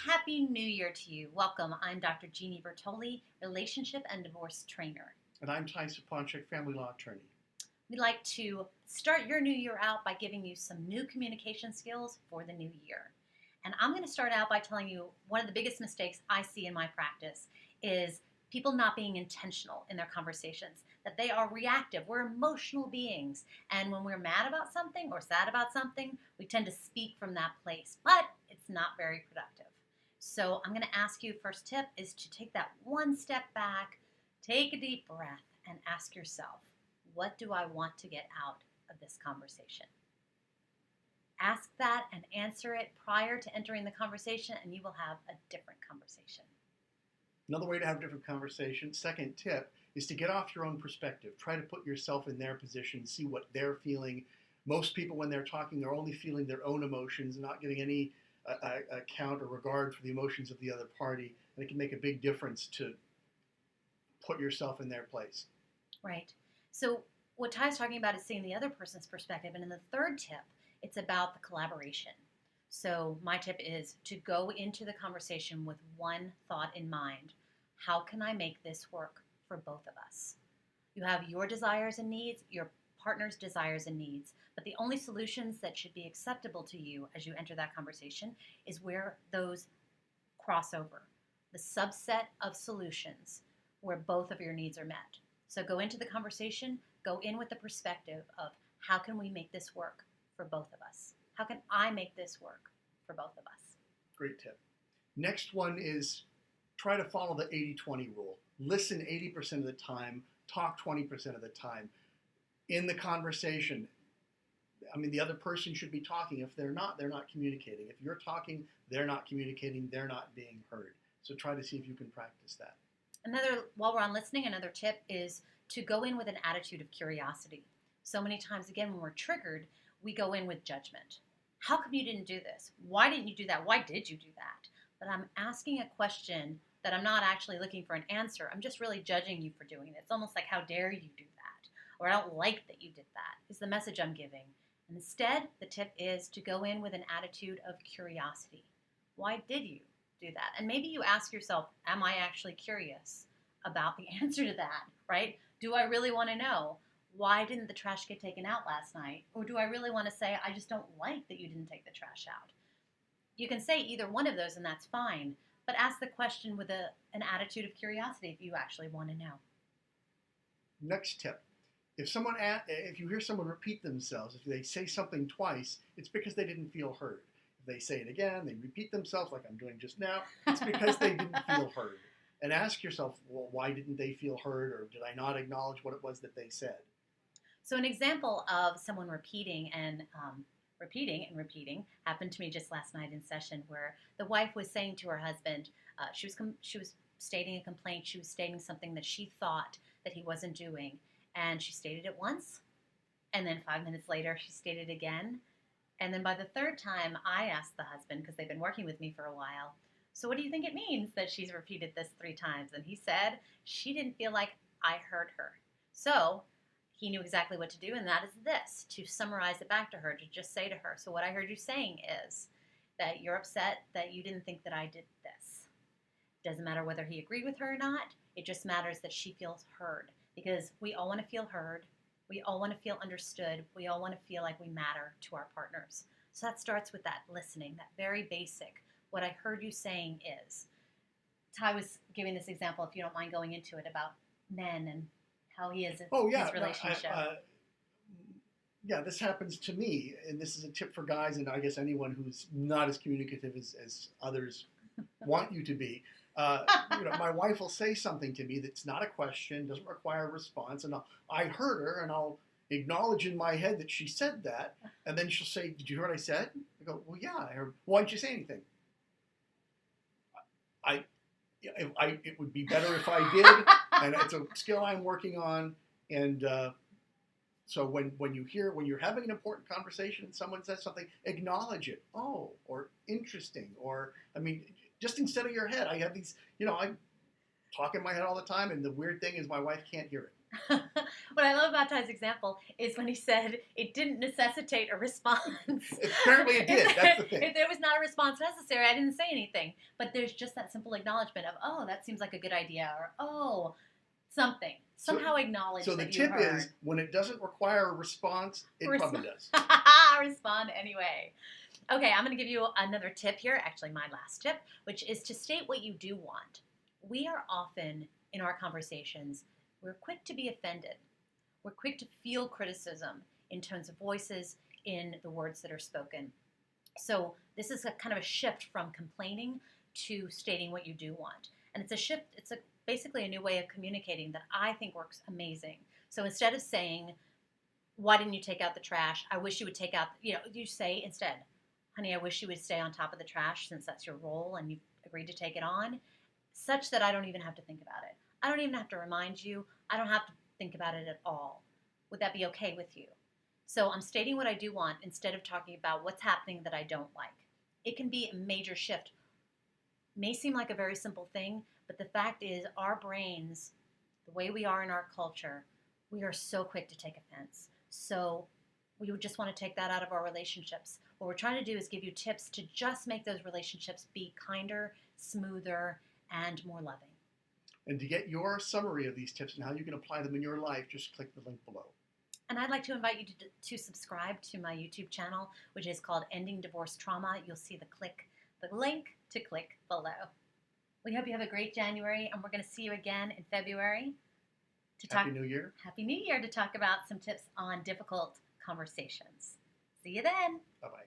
Happy New Year to you. Welcome. I'm Dr. Jeannie Bertoli, relationship and divorce trainer. And I'm Ty Saponchik, family law attorney. We'd like to start your new year out by giving you some new communication skills for the new year. And I'm going to start out by telling you one of the biggest mistakes I see in my practice is people not being intentional in their conversations, that they are reactive. We're emotional beings. And when we're mad about something or sad about something, we tend to speak from that place. But it's not very productive. So I'm going to ask you, first tip is to take that one step back, take a deep breath, and ask yourself, what do I want to get out of this conversation? Ask that and answer it prior to entering the conversation, and you will have a different conversation. Another way to have a different conversation, second tip, is to get off your own perspective. Try to put yourself in their position, see what they're feeling. Most people, when they're talking, they're only feeling their own emotions, not getting any account or regard for the emotions of the other party, and it can make a big difference to put yourself in their place. Right. So what Ty's talking about is seeing the other person's perspective, and in the third tip, it's about the collaboration. So my tip is to go into the conversation with one thought in mind. How can I make this work for both of us? You have your desires and needs, your partner's desires and needs, but the only solutions that should be acceptable to you as you enter that conversation is where those cross over, the subset of solutions where both of your needs are met. So go into the conversation, go in with the perspective of how can we make this work for both of us? How can I make this work for both of us? Great tip. Next one is try to follow the 80-20 rule. Listen 80% of the time, talk 20% of the time. In the conversation, the other person should be talking. If they're not communicating. If you're talking, they're not communicating, they're not being heard. So try to see if you can practice that. While we're on listening, another tip is to go in with an attitude of curiosity. So many times, again, when we're triggered, we go in with judgment. How come you didn't do this? Why didn't you do that? Why did you do that? But I'm asking a question that I'm not actually looking for an answer. I'm just really judging you for doing it. It's almost like, how dare you do that? Or I don't like that you did that, is the message I'm giving. And instead, the tip is to go in with an attitude of curiosity. Why did you do that? And maybe you ask yourself, am I actually curious about the answer to that, right? Do I really want to know? Why didn't the trash get taken out last night? Or do I really want to say, I just don't like that you didn't take the trash out? You can say either one of those and that's fine, but ask the question with an attitude of curiosity if you actually want to know. Next tip. If you hear someone repeat themselves, if they say something twice, it's because they didn't feel heard. If they say it again, they repeat themselves like I'm doing just now, it's because they didn't feel heard. And ask yourself, well, why didn't they feel heard, or did I not acknowledge what it was that they said? So an example of someone repeating and repeating happened to me just last night in session, where the wife was saying to her husband, she was stating a complaint, she was stating something that she thought that he wasn't doing, and she stated it once, and then 5 minutes later she stated it again, and then by the third time I asked the husband, because they've been working with me for a while, so what do you think it means that she's repeated this 3 times? And he said she didn't feel like I heard her. So he knew exactly what to do, and that is this, to summarize it back to her, to just say to her, so what I heard you saying is that you're upset that you didn't think that I did this. It doesn't matter whether he agreed with her or not. It just matters that she feels heard, because we all want to feel heard. We all want to feel understood. We all want to feel like we matter to our partners. So that starts with that listening, that very basic, what I heard you saying is. Ty was giving this example, if you don't mind going into it, about men and how he is in his relationship. This happens to me, and this is a tip for guys, and I guess anyone who's not as communicative as others want you to be. My wife will say something to me that's not a question, doesn't require a response, and I heard her, and I'll acknowledge in my head that she said that, and then she'll say, "Did you hear what I said?" I go, "Well, yeah, I heard." "Why didn't you say anything?" It would be better if I did, and it's a skill I'm working on. And so when you're having an important conversation and someone says something, acknowledge it. Oh, or interesting, or just instead of your head. I have these, I talk in my head all the time, and the weird thing is my wife can't hear it. What I love about Ty's example is when he said it didn't necessitate a response. Apparently it did. That's the thing. If there was not a response necessary, I didn't say anything. But there's just that simple acknowledgement of, oh, that seems like a good idea, or oh, something. Somehow acknowledge So the that you tip heard. is, when it doesn't require a response, it probably does. Respond anyway. Okay, I'm going to give you another tip here, actually my last tip, which is to state what you do want. We are often, in our conversations, we're quick to be offended. We're quick to feel criticism in tones of voices, in the words that are spoken. So this is a kind of a shift from complaining to stating what you do want. And it's a shift, basically a new way of communicating that I think works amazing. So instead of saying, why didn't you take out the trash? I wish you would take out, you say instead, honey, I wish you would stay on top of the trash since that's your role and you've agreed to take it on, such that I don't even have to think about it. I don't even have to remind you. I don't have to think about it at all. Would that be okay with you? So I'm stating what I do want instead of talking about what's happening that I don't like. It can be a major shift. May seem like a very simple thing, but the fact is our brains, the way we are in our culture, we are so quick to take offense. So we would just want to take that out of our relationships. What we're trying to do is give you tips to just make those relationships be kinder, smoother, and more loving. And to get your summary of these tips and how you can apply them in your life, just click the link below. And I'd like to invite you to subscribe to my YouTube channel, which is called Ending Divorce Trauma. You'll see the link to click below. We hope you have a great January, and we're going to see you again in February. Happy New Year. Happy New Year, to talk about some tips on difficult conversations. See you then. Bye-bye.